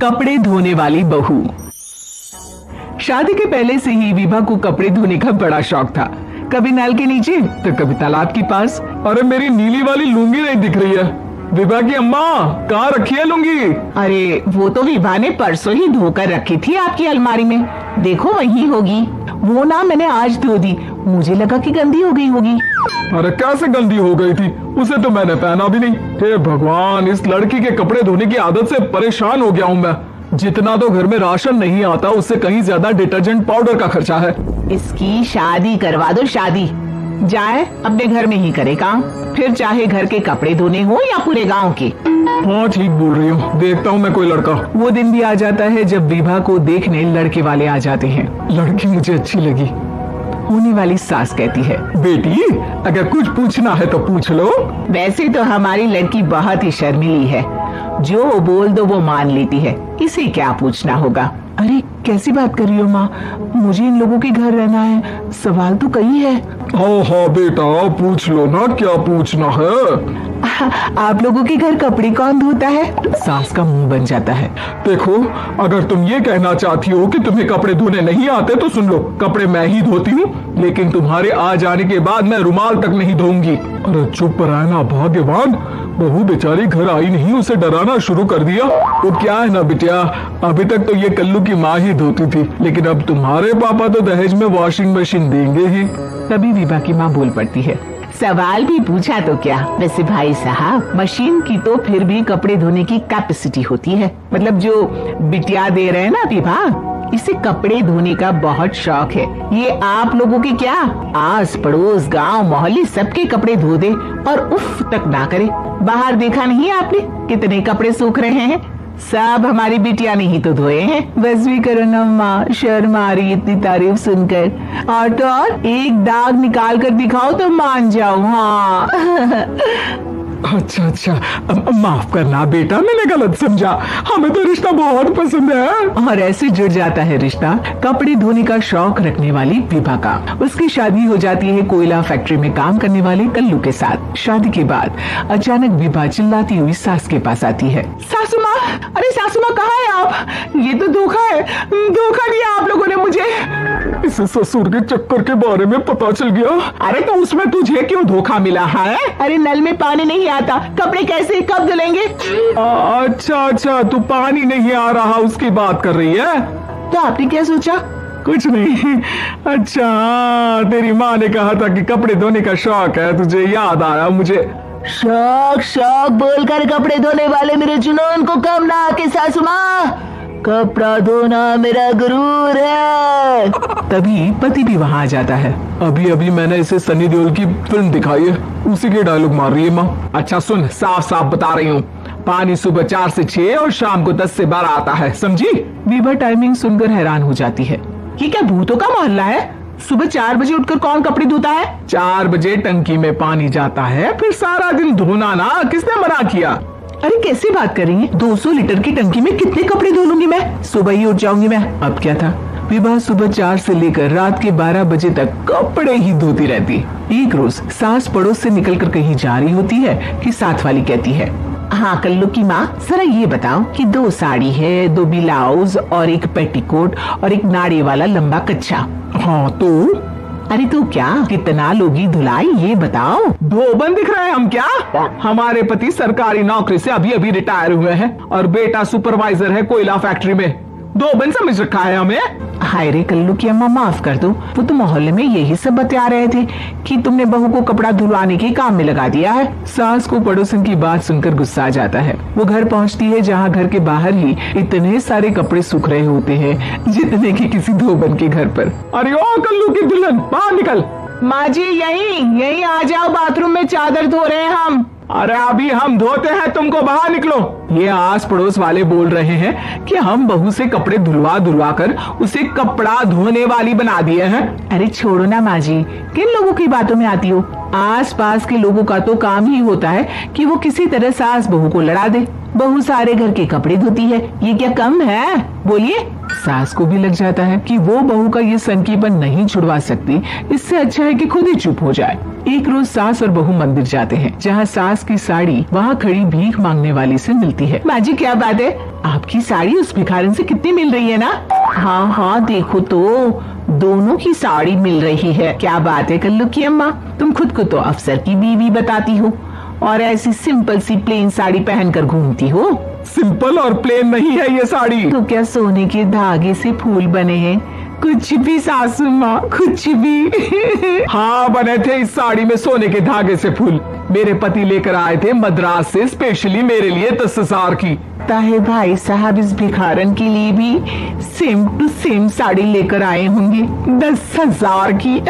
कपड़े धोने वाली बहू। शादी के पहले से ही विभा को कपड़े धोने का बड़ा शौक था। कभी नल के नीचे तो कभी तालाब के पास। अरे मेरी नीली वाली लुंगी नहीं दिख रही है। विभा की अम्मा, कहाँ रखी है लुंगी? अरे वो तो विभा ने परसों ही धोकर रखी थी आपकी अलमारी में, देखो वही होगी। वो ना मैंने आज धो दी, मुझे लगा कि गंदी हो गई होगी। अरे कैसे गंदी हो गई थी? उसे तो मैंने पहना भी नहीं। हे भगवान, इस लड़की के कपड़े धोने की आदत से परेशान हो गया हूँ मैं। जितना तो घर में राशन नहीं आता, उससे कहीं ज्यादा डिटर्जेंट पाउडर का खर्चा है। इसकी शादी करवा दो, शादी जाए अपने घर में ही करे काम, फिर चाहे घर के कपड़े धोने हो या पूरे गांव के। हाँ ठीक बोल रही हूँ, देखता हूँ मैं कोई लड़का। वो दिन भी आ जाता है जब विभा को देखने लड़के वाले आ जाते हैं। लड़की मुझे अच्छी लगी। होने वाली सास कहती है, बेटी अगर कुछ पूछना है तो पूछ लो। वैसे तो हमारी लड़की बहुत ही शर्मीली है, जो बोल दो वो मान लेती है, इसे क्या पूछना होगा। अरे कैसी बात कर रही हो माँ, मुझे इन लोगों के घर रहना है, सवाल तो कई है। हाँ हाँ बेटा, पूछ लो ना, क्या पूछना है। आप लोगों के घर कपड़े कौन धोता है? सास का मुंह बन जाता है। देखो, अगर तुम ये कहना चाहती हो कि तुम्हें कपड़े धोने नहीं आते तो सुन लो, कपड़े मैं ही धोती हूँ, लेकिन तुम्हारे आ जाने के बाद मैं रुमाल तक नहीं धोऊंगी। अरे चुप रहना भाग्यवान, बहू बेचारी घर आई नहीं, उसे डराना शुरू कर दिया। वो क्या है ना बिटिया, अभी तक तो ये कल्लू की माँ ही धोती थी, लेकिन अब तुम्हारे पापा तो दहेज में वॉशिंग मशीन देंगे ही। तभी विभा की माँ बोल पड़ती है, सवाल भी पूछा तो क्या। वैसे भाई साहब, मशीन की तो फिर भी कपड़े धोने की कैपेसिटी होती है, मतलब जो बिटिया दे रहे हैं ना विभा, इसे कपड़े धोने का बहुत शौक है। ये आप लोगों की क्या, आस पड़ोस गांव मोहल्ले सबके कपड़े धो दे और उफ तक ना करे। बाहर देखा नहीं आपने कितने कपड़े सूख रहे हैं, सब हमारी बिटिया ने ही तो धोए हैं। बस भी करो ना माँ, शर्म आ रही इतनी तारीफ सुनकर। और तो और एक दाग निकाल कर दिखाओ तो मान जाऊँ। हाँ अच्छा अच्छा, माफ करना बेटा, मैंने गलत समझा। हमें तो रिश्ता बहुत पसंद है। और ऐसे जुड़ जाता है रिश्ता कपड़े धोने का शौक रखने वाली विभा का। उसकी शादी हो जाती है कोयला फैक्ट्री में काम करने वाले कल्लू के साथ। शादी के बाद अचानक विभा चिल्लाती हुई सास के पास आती है। सासू माँ, अरे सासू माँ कहाँ है आप? ये तो धोखा है, धोखा दिया आप लोगों ने मुझे। इसे ससुर के चक्कर के बारे में पता चल गया। अरे तो उसमें तुझे क्यों धोखा मिला है? अरे नल में पानी नहीं आता, कपड़े कैसे कब धुलेंगे? अच्छा अच्छा, तू पानी नहीं आ रहा उसकी बात कर रही है। तो आपने क्या सोचा? कुछ नहीं। अच्छा, तेरी माँ ने कहा था कि कपड़े धोने का शौक है, तुझे याद आया मुझे। शौक शौक बोलकर कपड़े धोने वाले मेरे जुनून को कम ना आके सासू माँ, कपड़ा धोना मेरा गुरूर है। तभी पति भी वहाँ आ जाता है। अभी अभी मैंने इसे सनी देओल की फिल्म दिखाई है, उसी के डायलॉग मार रही है माँ। अच्छा सुन, साफ साफ बता रही हूँ, पानी सुबह 4 से 6 और शाम को 10 से 12 आता है, समझी? विभा टाइमिंग सुनकर हैरान हो जाती है। ये क्या भूतों का मोहल्ला है? सुबह 4 बजे उठकर कौन कपड़े धोता है? 4 बजे टंकी में पानी जाता है, फिर सारा दिन धोना ना, किसने मना किया? अरे कैसी बात कर रही है? 200 लीटर की टंकी में कितने कपड़े धो लूंगी मैं? सुबह ही उठ जाऊंगी मैं। अब क्या था, विभा सुबह 4 से लेकर रात के 12 बजे तक कपड़े ही धोती रहती। एक रोज सास पड़ोस से निकलकर कहीं जा रही होती है कि साथ वाली कहती है, हाँ कल्लू की माँ, जरा ये बताओ कि 2 साड़ी है, 2 ब्लाउज और एक पेटीकोट और एक नाड़े वाला लंबा कच्छा। हाँ तो? अरे तो क्या, कितना लोगी धुलाई ये बताओ। धोबन दिख रहे हैं हम क्या? हमारे पति सरकारी नौकरी से अभी अभी रिटायर हुए हैं और बेटा सुपरवाइजर है कोयला फैक्ट्री में। धोबन समझ रखा है हमें। हाय रे कल्लू की अम्मा, माफ कर दो, वो तो मोहल्ले में यही सब बता रहे थे कि तुमने बहू को कपड़ा धुलवाने के काम में लगा दिया है। सास को पड़ोसन की बात सुनकर गुस्सा आ जाता है। वो घर पहुंचती है जहां घर के बाहर ही इतने सारे कपड़े सूख रहे होते हैं जितने कि किसी धोबन के घर पर। अरे ओ कल्लू की दुल्हन, बाहर निकल। माँ जी यही आ जाओ, बाथरूम में चादर धो रहे हैं हम। अरे अभी हम धोते हैं, तुमको बाहर निकलो। ये आस पड़ोस वाले बोल रहे हैं कि हम बहू से कपड़े धुलवा कर उसे कपड़ा धोने वाली बना दिए हैं। अरे छोड़ो ना माँ जी, किन लोगों की बातों में आती हो? आस पास के लोगों का तो काम ही होता है कि वो किसी तरह सास बहू को लड़ा दे। बहू सारे घर के कपड़े धोती है, ये क्या कम है? बोलिए। सास को भी लग जाता है कि वो बहू का ये सनकीपन नहीं छुड़वा सकती, इससे अच्छा है कि खुद ही चुप हो जाए। एक रोज सास और बहू मंदिर जाते हैं, जहाँ सास की साड़ी वहाँ खड़ी भीख मांगने वाली से मिलती है। माँ जी क्या बात है, आपकी साड़ी उस भिखारन से कितनी मिल रही है ना? हाँ हाँ देखो तो, दोनों की साड़ी मिल रही है। क्या बात है कल्लू की अम्मा, तुम खुद को तो अफसर की बीवी बताती हो और ऐसी सिंपल सी प्लेन साड़ी पहनकर घूमती हो। सिंपल और प्लेन नहीं है ये साड़ी। तो क्या सोने के धागे से फूल बने हैं? कुछ भी सासू माँ, कुछ भी। हाँ बने थे इस साड़ी में सोने के धागे से फूल। मेरे पति लेकर आए थे मद्रास से स्पेशली मेरे लिए 10,000 की। ताहे भाई साहब इस भिखारन के लिए भी सेम टू सेम साड़ी लेकर आए होंगे 10,000 की।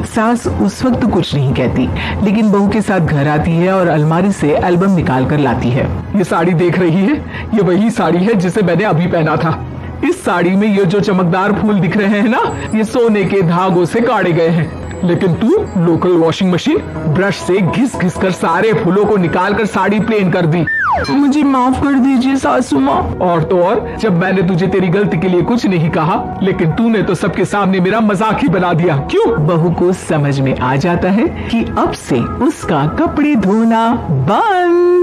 सास उस वक्त तो कुछ नहीं कहती, लेकिन बहू के साथ घर आती है और अलमारी से एल्बम निकाल कर लाती है। ये साड़ी देख रही है, ये वही साड़ी है जिसे मैंने अभी पहना था। इस साड़ी में ये जो चमकदार फूल दिख रहे हैं ना, ये सोने के धागों से काटे गए हैं। लेकिन तू लोकल वॉशिंग मशीन ब्रश से घिस घिस कर सारे फूलों को निकाल कर साड़ी प्लेन कर दी। मुझे माफ कर दीजिए सासू माँ। और तो और, जब मैंने तुझे तेरी गलती के लिए कुछ नहीं कहा, लेकिन तूने तो सबके सामने मेरा मजाक ही बना दिया। क्यों? बहू को समझ में आ जाता है कि अब से उसका कपड़े धोना बंद।